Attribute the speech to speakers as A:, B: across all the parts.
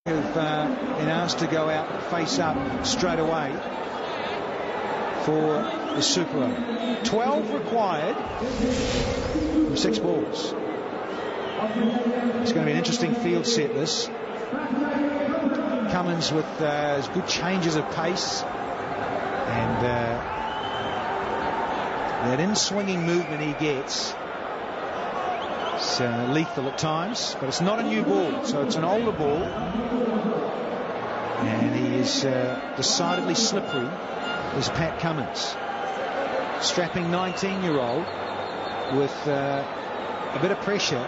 A: Have been asked to go out and face up straight away for the Super Over. 12 required from 6 balls. It's going to be an interesting field set, this. Cummins with good changes of pace and that in-swinging movement he gets. It's lethal at times, but it's not a new ball, so it's an older ball, and he is decidedly slippery, is Pat Cummins. Strapping 19-year-old with a bit of pressure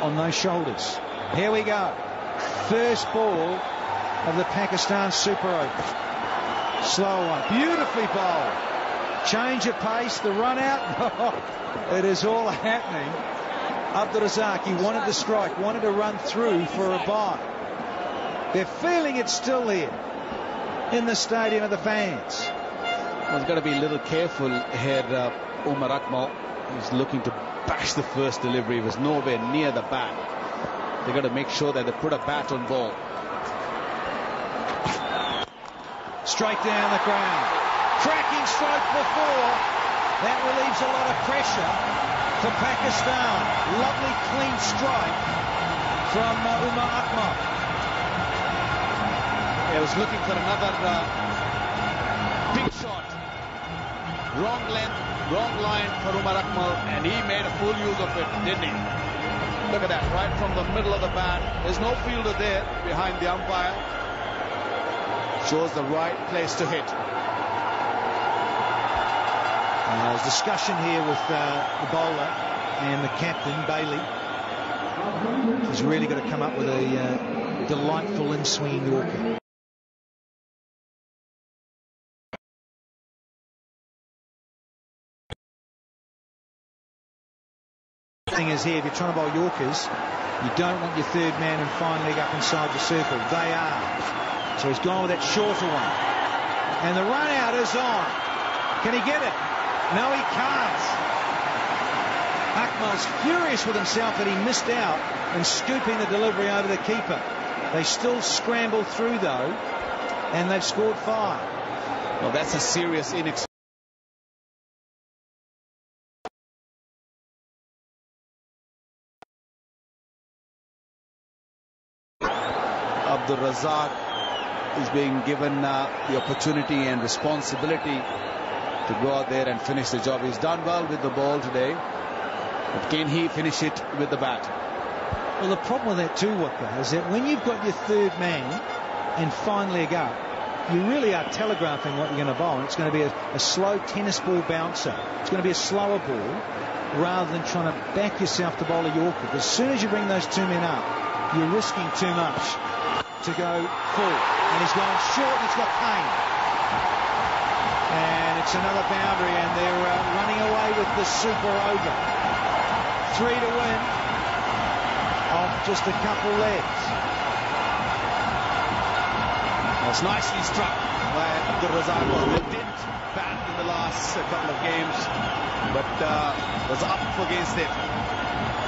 A: on those shoulders. Here we go. First ball of the Pakistan Super Over. Slow one. Beautifully bowled. Change of pace, the run out. It is all happening. Abdul Razak, he wanted to strike, wanted to run through for a bye. They're feeling it's still there in the stadium of the fans.
B: Well, he's got to be a little careful here, Umar Akmal. He's looking to bash the first delivery. He was nowhere near the bat. They've got to make sure that they put a bat on ball.
A: Straight down the ground. Cracking stroke before. That relieves a lot of pressure for Pakistan. Lovely clean strike from Umar Akmal.
B: He was looking for another big shot. Wrong length, wrong line for Umar Akmal, and he made a full use of it, didn't he? Look at that, right from the middle of the bat. There's no fielder there behind the umpire. Shows the right place to hit.
A: There's discussion here with the bowler and the captain, Bailey. He's really got to come up with a delightful in-swinging Yorker. The thing is here, if you're trying to bowl Yorkers, you don't want your third man and fine leg up inside the circle. They are. So he's gone with that shorter one. And the run out is on. Can he get it? No, he can't. Akmal's furious with himself that he missed out and scooping the delivery over the keeper. They still scramble through, though, and they've scored 5.
B: Well, that's a serious inexperience. Abdul Razak is being given the opportunity and responsibility to go out there and finish the job. He's done well with the ball today, but can he finish it with the bat?
A: Well, the problem with that too, Wicca, is that when you've got your third man and fine leg up, you really are telegraphing what you're going to bowl. It's going to be a slow tennis ball bouncer. It's going to be a slower ball rather than trying to back yourself to bowl a Yorker. Because as soon as you bring those two men up, you're risking too much to go full. And he's gone short and he's got pain. And it's another boundary, and they're running away with the Super Over. 3 to win off just a couple legs.
B: It's nicely struck by Abdul Razak. They didn't bat in the last couple of games, but was up against it.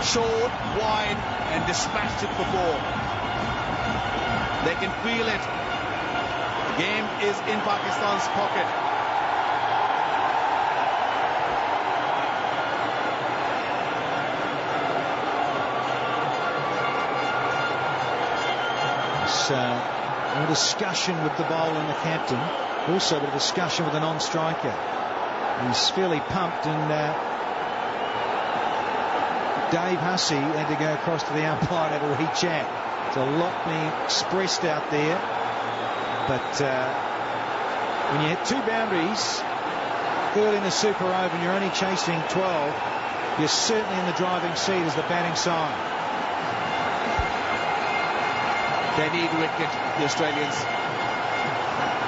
B: Short, wide, and dispatched it before. They can feel it. The game is in Pakistan's pocket.
A: A discussion with the bowler and the captain, also a discussion with the non-striker. He's fairly pumped, and Dave Hussey had to go across to the umpire and have a wee chat. There's a lot being expressed out there, but when you hit 2 boundaries early in the Super Over and you're only chasing 12, you're certainly in the driving seat as the batting side.
B: They need wicket, the Australians.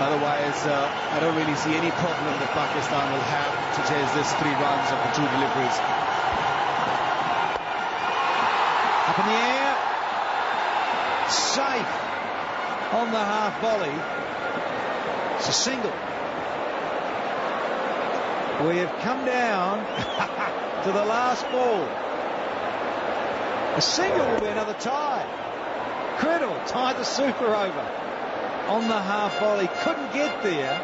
B: Otherwise, I don't really see any problem that Pakistan will have to chase this 3 runs of the 2 deliveries.
A: Up in the air. Safe on the half volley. It's a single. We have come down to the last ball. A single will be another tie. Criddle tied the super over on the half volley. Couldn't get there.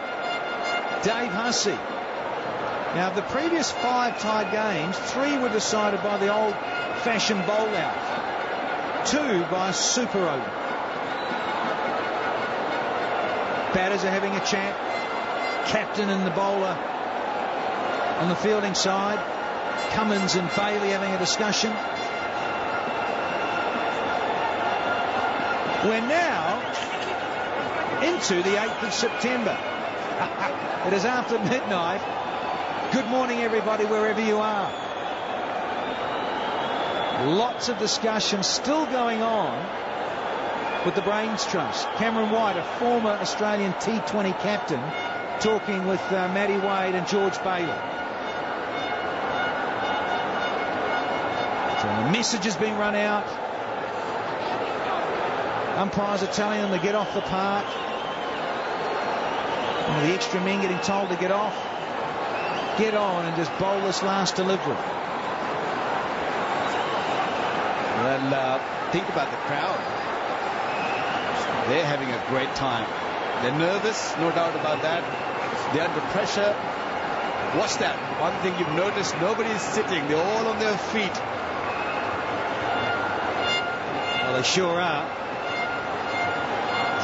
A: Dave Hussey. Now, of the previous 5 tied games, 3 were decided by the old-fashioned bowl out. 2 by a super over. Batters are having a chat. Captain and the bowler on the fielding side. Cummins and Bailey having a discussion. We're now into the 8th of September. It is after midnight. Good morning, everybody, wherever you are. Lots of discussion still going on with the Brains Trust. Cameron White, a former Australian T20 captain, talking with Matty Wade and George Bailey. So the message has been run out. Umpires are telling them to get off the park. And the extra men getting told to get off. Get on and just bowl this last delivery.
B: Well, think about the crowd. They're having a great time. They're nervous, no doubt about that. They're under pressure. Watch that. One thing you've noticed, nobody's sitting. They're all on their feet.
A: Well, they sure are.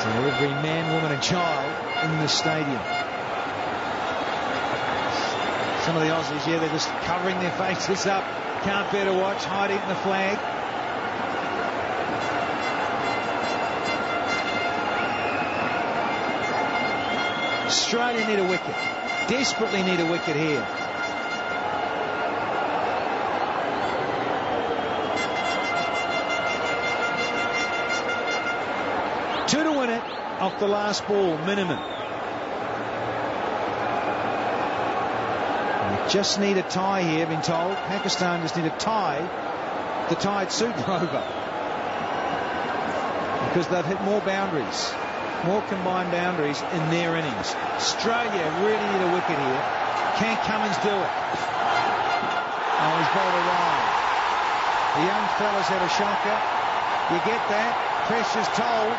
A: So every man, woman and child in the stadium. Some of the Aussies, yeah, they're just covering their faces up. Can't bear to watch, hiding in the flag. Australia need a wicket. Desperately need a wicket here. Two to win it off the last ball, minimum. They just need a tie here, been told. Pakistan just need a tie, the tied super over. Because they've hit more boundaries. More combined boundaries in their innings. Australia really need a wicket here. Can Cummins do it? Oh, he's bowled it wide. The young fella's had a shocker. You get that? Pressure's told.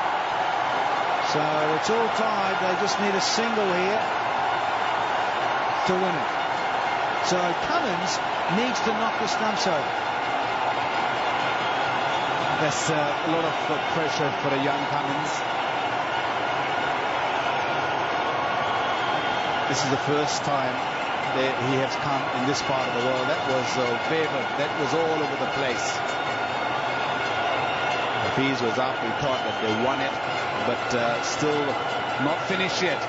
A: So it's all tied. They just need a single here to win it. So Cummins needs to knock the stumps over.
B: That's a lot of pressure for a young Cummins. This is the first time that he has come in this part of the world. That was wavered. That was all over the place. The fees was up. We thought that they won it, but still not finished yet.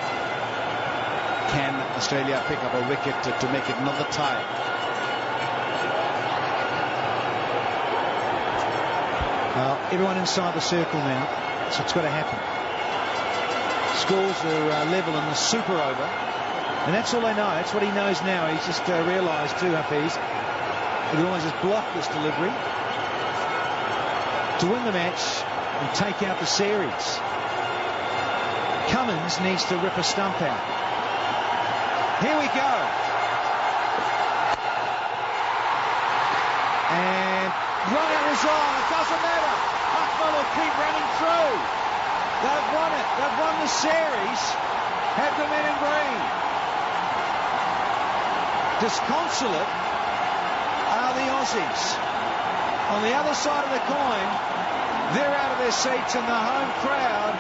B: Can Australia pick up a wicket to make it another tie?
A: Well, everyone inside the circle now, so it's got to happen. Scores are level in the super over. And that's all they know. That's what he knows now. He's just realised too, Hafiz, he can always just block this delivery to win the match and take out the series. Cummins needs to rip a stump out. Here we go. And run out is on. It doesn't matter. Akmal will keep running through. They've won it. They've won the series. Have the men in green. Disconsolate are the Aussies. On the other side of the coin, they're out of their seats and the home crowd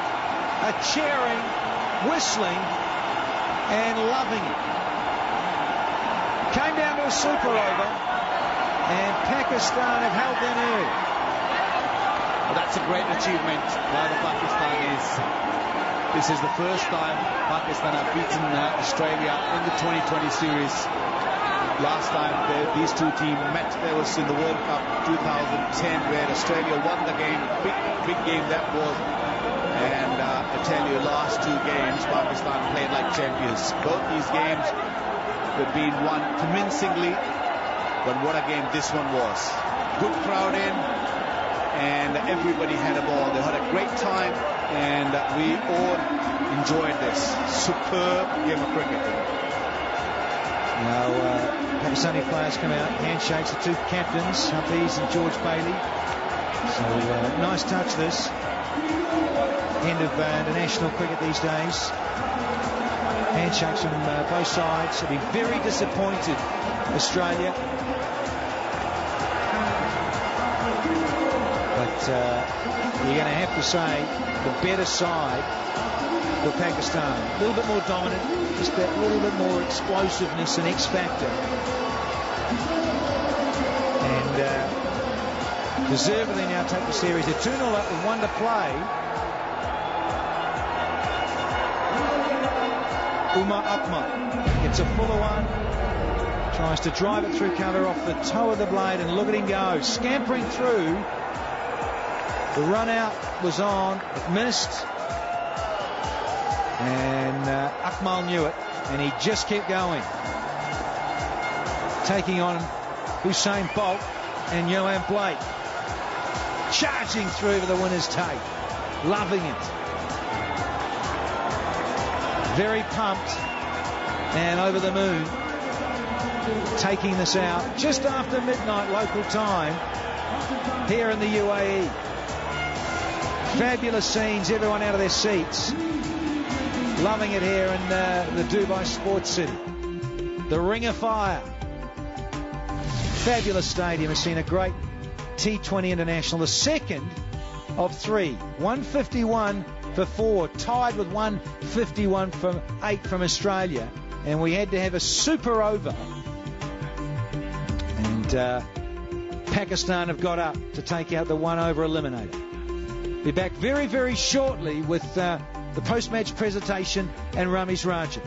A: are cheering, whistling and loving it. Came down to a super over and Pakistan have held their nerve.
B: Well, that's a great achievement by the Pakistanis. This is the first time Pakistan have beaten Australia in the 2020 series. Last time these two teams met, there was in the World Cup 2010, where Australia won the game. Big game that was. And I tell you, last two games, Pakistan played like champions. Both these games have been won convincingly. But what a game this one was. Good crowd in, and everybody had a ball. They had a great time, and we all enjoyed this superb game of cricket.
A: Now, Pakistani players come out, handshakes, the two captains, Hafiz and George Bailey. So nice touch this. End of international cricket these days. Handshakes from both sides. They'll be very disappointed, Australia. But you're going to have to say the better side for Pakistan. A little bit more dominant, just that little bit more explosiveness and X factor. And deservedly now take the series. They're 2-0 up with 1 to play. Umar Akmal gets a fuller one. Tries to drive it through cover off the toe of the blade, and look at him go. Scampering through. The run out was on. It missed. And Akmal knew it, and he just kept going. Taking on Usain Bolt and Johan Blake. Charging through for the winner's take. Loving it. Very pumped and over the moon. Taking this out just after midnight local time here in the UAE. Fabulous scenes, everyone out of their seats. Loving it here in the Dubai Sports City. The Ring of Fire. Fabulous stadium. Has seen a great T20 international, the second of 3. 151 for 4, tied with 151 from 8 from Australia, and we had to have a super over, and Pakistan have got up to take out the 1 over eliminator. Be back very, very shortly with the post-match presentation and Ramiz Rajan.